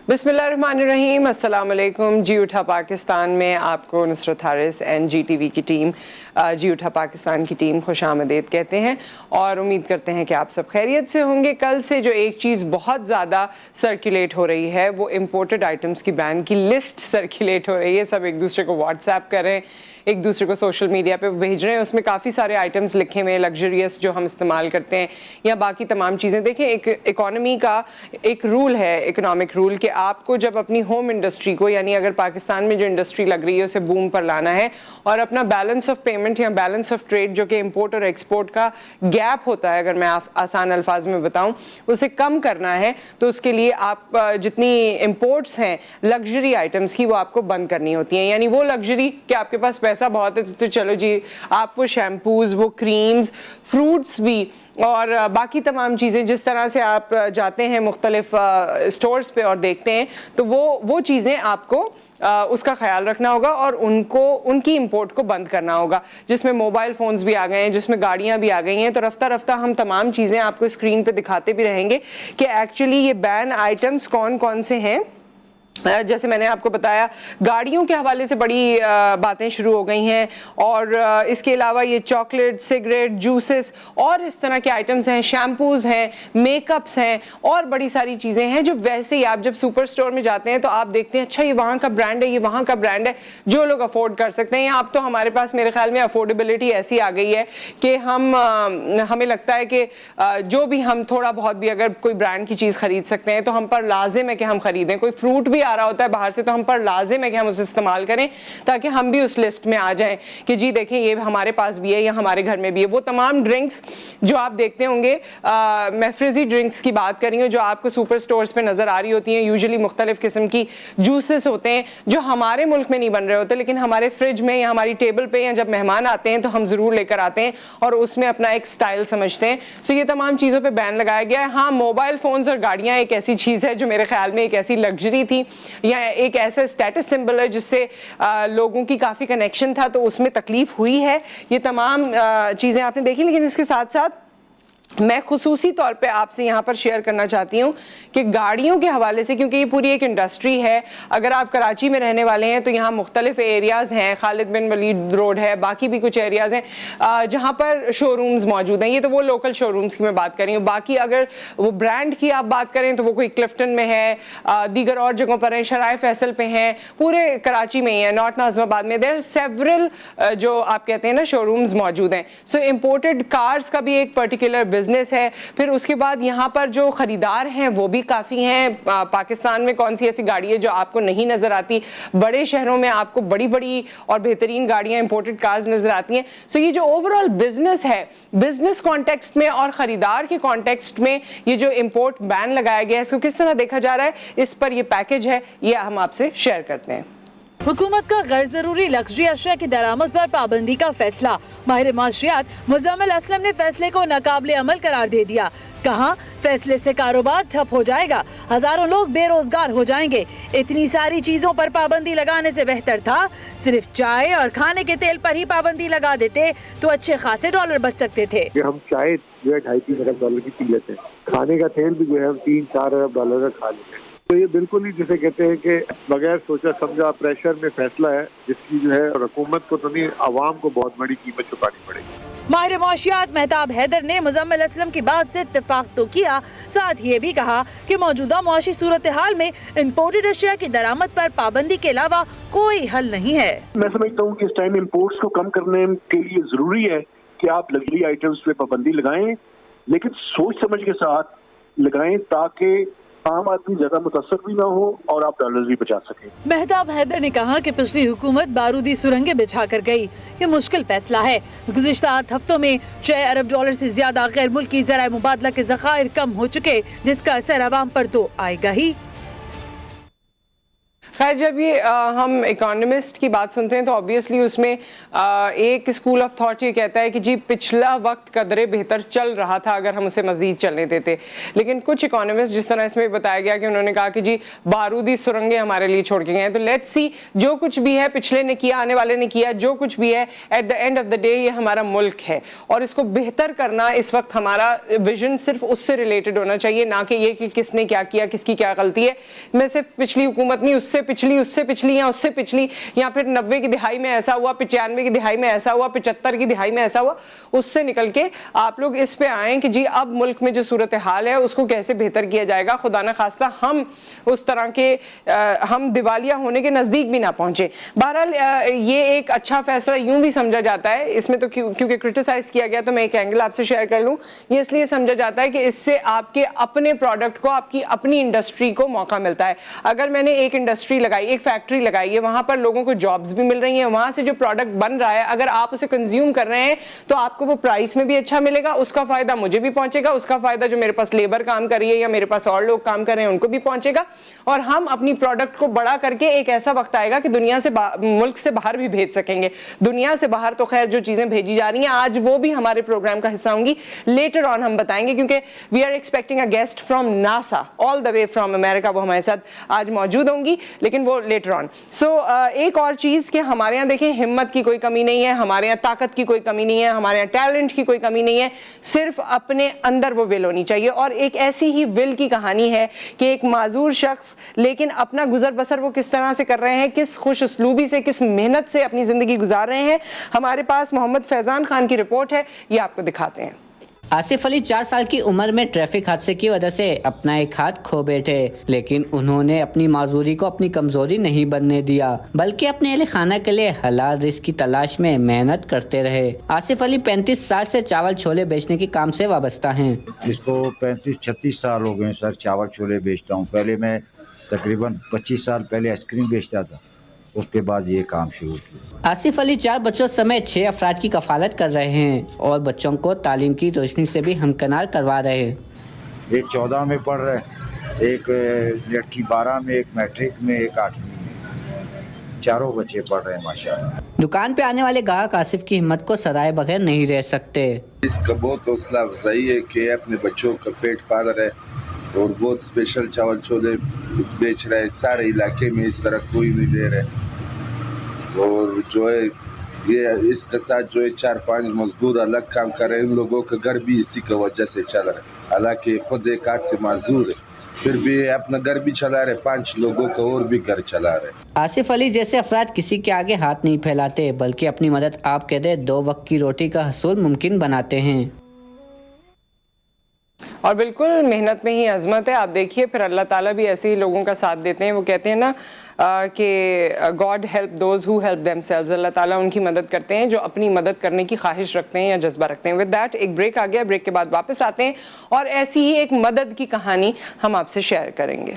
बिस्मिल्लाहिर्रहमानिर्रहीम, अस्सलाम वालेकुम। जी उठा पाकिस्तान में आपको नुसरत हारिस एंड GTV की टीम, जी उठा पाकिस्तान की टीम खुशामदीद कहते हैं और उम्मीद करते हैं कि आप सब खैरियत से होंगे। कल से जो एक चीज़ बहुत ज़्यादा सर्कुलेट हो रही है वो इम्पोर्टेड आइटम्स की बैन की लिस्ट सर्कुलेट हो रही है। सब एक दूसरे को व्हाट्सएप कर रहे हैं, एक दूसरे को सोशल मीडिया पे भेज रहे हैं। उसमें काफ़ी सारे आइटम्स लिखे हुए हैं लग्जरियस जो हम इस्तेमाल करते हैं या बाकी तमाम चीज़ें। देखें, एक इकोनॉमी का एक रूल है, इकोनॉमिक रूल, कि आपको जब अपनी होम इंडस्ट्री को, यानी अगर पाकिस्तान में जो इंडस्ट्री लग रही है उसे बूम पर लाना है और अपना बैलेंस ऑफ पेमेंट या बैलेंस ऑफ ट्रेड जो कि इंपोर्ट और एक्सपोर्ट का गैप होता है, अगर मैं आसान अल्फाज में बताऊं, उसे कम करना है, तो उसके लिए आप जितनी इंपोर्ट्स हैं लग्जरी आइटम्स की वो आपको बंद करनी होती हैं। यानी वो लग्जरी कि आपके पास पैसा बहुत है तो चलो जी आप वो शैम्पूज, वो क्रीम्स, फ्रूट्स भी और बाकी तमाम चीज़ें, जिस तरह से आप जाते हैं मुख्तलिफ स्टोर्स पे और देखते हैं, तो वो चीज़ें आपको उसका ख्याल रखना होगा और उनकी इंपोर्ट को बंद करना होगा। जिसमें मोबाइल फ़ोन्स भी आ गए हैं, जिसमें गाड़ियां भी आ गई हैं। तो रफ्ता रफ्ता हम तमाम चीज़ें आपको स्क्रीन पे दिखाते भी रहेंगे कि एक्चुअली ये बैन आइटम्स कौन कौन से हैं। जैसे मैंने आपको बताया, गाड़ियों के हवाले से बड़ी बातें शुरू हो गई हैं और इसके अलावा ये चॉकलेट, सिगरेट, जूसेस और इस तरह के आइटम्स हैं, शैम्पूज़ हैं, मेकअप्स हैं और बड़ी सारी चीज़ें हैं जो वैसे ही आप जब सुपर स्टोर में जाते हैं तो आप देखते हैं अच्छा ये वहाँ का ब्रांड है, ये वहाँ का ब्रांड है, जो लोग अफोर्ड कर सकते हैं। अब तो हमारे पास मेरे ख्याल में अफोर्डेबिलिटी ऐसी आ गई है कि हमें लगता है कि जो भी हम थोड़ा बहुत भी अगर कोई ब्रांड की चीज़ खरीद सकते हैं तो हम पर लाजिम है कि हम खरीदें। कोई फ्रूट भी आ रहा होता है बाहर से तो हम पर लाजिम है कि हम उसे इस्तेमाल करें ताकि हम भी उस लिस्ट में आ जाएं कि जी देखें ये हमारे पास भी है या हमारे घर में भी है। वो तमाम ड्रिंक्स जो आप देखते होंगे, मैं फ्रिजी ड्रिंक्स की बात कर रही हूँ जो आपको सुपर स्टोर्स पे नजर आ रही होती हैं। यूजुअली मुख्तलिफ किस्म की जूसेस होते हैं जो हमारे मुल्क में नहीं बन रहे होते, लेकिन हमारे फ्रिज में या हमारी टेबल पे या जब मेहमान आते हैं तो हम जरूर लेकर आते हैं और उसमें अपना एक स्टाइल समझते हैं। सो ये तमाम चीज़ों पर बैन लगाया गया है। हाँ, मोबाइल फोन्स और गाड़ियाँ एक ऐसी चीज़ है जो मेरे ख्याल में एक ऐसी लग्जरी थी या एक ऐसा स्टेटस सिंबल है जिससे लोगों की काफ़ी कनेक्शन था, तो उसमें तकलीफ हुई है। ये तमाम चीज़ें आपने देखी, लेकिन इसके साथ साथ मैं खुसूसी तौर पे आपसे यहाँ पर शेयर करना चाहती हूँ कि गाड़ियों के हवाले से, क्योंकि ये पूरी एक इंडस्ट्री है। अगर आप कराची में रहने वाले हैं तो यहाँ मुख्तलिफ एरियाज़ हैं, खालिद बिन वलीद रोड है, बाकी भी कुछ एरियाज़ हैं जहाँ पर शोरूम्स मौजूद हैं। ये तो वो लोकल शोरूम्स की मैं बात कर रही हूँ। बाकी अगर वो ब्रांड की आप बात करें तो वो कोई क्लिफ्टन में है, दीगर और जगहों पर है, शराय फैसल पे हैं, पूरे कराची में ही है, नॉर्थ नाज़िमाबाद में देयर सेवरल जो आप कहते हैं ना शोरूम्स मौजूद हैं। सो इम्पोर्टेड कार्स का भी एक पर्टिकुलर बिजनेस है। फिर उसके बाद यहाँ पर जो खरीदार हैं वो भी काफ़ी हैं। पाकिस्तान में कौन सी ऐसी गाड़ी है जो आपको नहीं नज़र आती? बड़े शहरों में आपको बड़ी बड़ी और बेहतरीन गाड़ियाँ, इंपोर्टेड कार्स नज़र आती हैं। सो ये जो ओवरऑल बिजनेस है, बिजनेस कॉन्टेक्स्ट में और ख़रीदार के कॉन्टेक्स्ट में ये जो इम्पोर्ट बैन लगाया गया है, इसको किस तरह देखा जा रहा है, इस पर ये पैकेज है, ये हम आपसे शेयर करते हैं। हुकूमत का गैर जरूरी लग्जरी अशिया की दरामद पर पाबंदी का फैसला। माहिर माशियात मुजम्मिल असलम ने फैसले को नाकाबिले अमल करार दे दिया। कहा, फैसले से कारोबार ठप हो जाएगा, हजारों लोग बेरोजगार हो जाएंगे। इतनी सारी चीजों पर पाबंदी लगाने से बेहतर था सिर्फ चाय और खाने के तेल पर ही पाबंदी लगा देते तो अच्छे खासे डॉलर बच सकते थे। हम चाय जो है 2.5-3 अरब डॉलर की पी लेते हैं, खाने का तेल भी जो है हम 3-4 अरब डॉलर का खा लेते हैं। तो ये बिल्कुल ही जिसे कहते हैं कि बगैर सोचा समझा प्रेशर में फैसला है जिसकी जो है हुकूमत को तो नहीं, आवाम को बहुत बड़ी कीमत चुकानी पड़ेगी। माहिर मौशियात मेहताब हैदर ने मुजम्मिल असलम की बात से इत्तेफाक तो किया, साथ ये भी कहा कि मौजूदा मुआशी सूरत हाल में इम्पोर्टेड अशिया की दरामद पर पाबंदी के अलावा कोई हल नहीं है। मैं समझता हूँ कि इस टाइम इम्पोर्ट्स को कम करने के लिए जरूरी है कि आप लग्जरी आइटम्स पे पाबंदी लगाएं, लेकिन सोच समझ के साथ लगाएं ताकि आम आदमी ज्यादा मुतासर भी ना हो और आप डॉलर भी बचा सकें। मेहताब हैदर ने कहा कि पिछली हुकूमत बारूदी सुरंगें बिछा कर गई, ये मुश्किल फैसला है। गुज़िश्ता 8 हफ्तों में 6 अरब डॉलर से ज्यादा गैर मुल्की ज़राए मुबादला के ज़खायर कम हो चुके, जिसका असर आवाम पर तो आएगा ही। खैर, जब ये हम इकोनॉमिस्ट की बात सुनते हैं तो ऑब्वियसली उसमें एक स्कूल ऑफ थॉट ये कहता है कि जी पिछला वक्त कदरे बेहतर चल रहा था अगर हम उसे मजीद चलने देते। लेकिन कुछ इकोनॉमिस्ट, जिस तरह इसमें बताया गया कि उन्होंने कहा कि जी बारूदी सुरंगें हमारे लिए छोड़ के गए हैं, तो लेट्स सी, जो कुछ भी है पिछले ने किया, आने वाले ने किया, जो कुछ भी है, at the end of the day ये हमारा मुल्क है और इसको बेहतर करना इस वक्त हमारा विजन सिर्फ उससे रिलेटेड होना चाहिए, ना कि ये कि किसने क्या किया, किसकी क्या गलती है। मैं सिर्फ पिछली हुकूमत नहीं, उससे पिछली या उससे पिछली, या फिर 90 की दिहाई में ऐसा हुआ, 95 की दिहाई में ऐसा हुआ, 75 की दिहाई में ऐसा हुआ, उससे निकल के आप लोग इस पे आए कि जी अब मुल्क में जो सूरत हाल है उसको कैसे बेहतर किया जाएगा। खुदा न खास्ता हम उस तरह के हम दिवालिया होने के नजदीक भी ना पहुंचे। बहरहाल ये एक अच्छा फैसला यूं भी समझा जाता है, इसमें तो क्योंकि क्रिटिसाइज किया गया तो मैं एक एंगल आपसे शेयर कर लूं, ये इसलिए समझा जाता है कि इससे आपके अपने प्रोडक्ट को, आपकी अपनी इंडस्ट्री को मौका मिलता है। अगर मैंने एक इंडस्ट्री लगाई, एक फैक्ट्री लगाई है, वहां पर लोगों को जॉब्स भी मिल रही हैं, वहां से जो प्रोडक्ट बन रहा है अगर आप उसे कंज्यूम कर रहे हैं तो आपको वो प्राइस में भी अच्छा मिलेगा, उसका फायदा मुझे भी पहुंचेगा, उसका फायदा जो मेरे पास लेबर काम कर रही है या मेरे पास और लोग काम कर रहे हैं उनको भी पहुंचेगा, और हम अपनी प्रोडक्ट को बड़ा करके एक ऐसा वक्त आएगा कि दुनिया से मुल्क से बाहर भी भेज सकेंगे। दुनिया से बाहर तो खैर जो चीजें भेजी जा रही हैं आज वो भी हमारे प्रोग्राम का हिस्सा होंगी, लेटर ऑन हम बताएंगे, क्योंकि we are expecting a guest from NASA all the way from America, वो हमारे साथ आज मौजूद होंगी, लेकिन वो लेटर ऑन। सो एक और चीज कि हमारे यहाँ देखें हिम्मत की कोई कमी नहीं है, हमारे यहाँ ताकत की कोई कमी नहीं है, हमारे यहाँ टैलेंट की कोई कमी नहीं है, सिर्फ अपने अंदर वो विल होनी चाहिए। और एक ऐसी ही विल की कहानी है कि एक माजूर शख्स लेकिन अपना गुजर बसर वो किस तरह से कर रहे हैं, किस खुश उसलूबी से, किस मेहनत से अपनी जिंदगी गुजार रहे हैं। हमारे पास मोहम्मद फैजान खान की रिपोर्ट है, ये आपको दिखाते हैं। आसिफ अली 4 साल की उम्र में ट्रैफिक हादसे की वजह से अपना एक हाथ खो बैठे, लेकिन उन्होंने अपनी माजूरी को अपनी कमजोरी नहीं बनने दिया, बल्कि अपने अहले खाना के लिए हलाल रिस्क की तलाश में मेहनत करते रहे। आसिफ अली 35 साल से चावल छोले बेचने के काम से वाबस्ता हैं। इसको 35-36 साल हो गए सर, चावल छोले बेचता हूँ। पहले मैं तकरीबन 25 साल पहले आइसक्रीम बेचता था, उसके बाद ये काम शुरू किया। आसिफ अली 4 बच्चों समेत 6 अफराद की कफालत कर रहे हैं और बच्चों को तालीम की रोशनी से भी हमकिनार करवा रहे हैं। एक 14 में पढ़ रहा है, एक लड़की 12 में, एक मैट्रिक में, एक 8वीं में, चारों बच्चे पढ़ रहे हैं माशाल्लाह। दुकान पे आने वाले ग्राहक आसिफ की हिम्मत को सराहे बगैर नहीं रह सकते। इसका बहुत हौसला अफजाई है कि अपने बच्चों का पेट पाल रहा है और बहुत स्पेशल चावल छोले बेच रहा है। सारे इलाके में इस तरह कोई नहीं दे रहा है। और जो है ये इसके साथ जो है 4-5 मजदूर अलग काम कर रहे हैं, उन लोगों का घर भी इसी की वजह से चल रहा है। हालांकि खुद एक हाथ से माजूर है, फिर भी अपना घर भी चला रहे, 5 लोगों का और भी घर चला रहे। आसिफ अली जैसे अफराद किसी के आगे हाथ नहीं फैलाते, बल्कि अपनी मदद आप कह दे 2 वक्त की रोटी का हसूल मुमकिन बनाते हैं। और बिल्कुल मेहनत में ही अजमत है। आप देखिए फिर अल्लाह ताला भी ऐसे ही लोगों का साथ देते हैं। वो कहते हैं ना कि God help those who help themselves, अल्लाह ताला उनकी मदद करते हैं जो अपनी मदद करने की ख्वाहिश रखते हैं या जज्बा रखते हैं। विद दैट एक ब्रेक आ गया, ब्रेक के बाद वापस आते हैं और ऐसी ही एक मदद की कहानी हम आपसे शेयर करेंगे।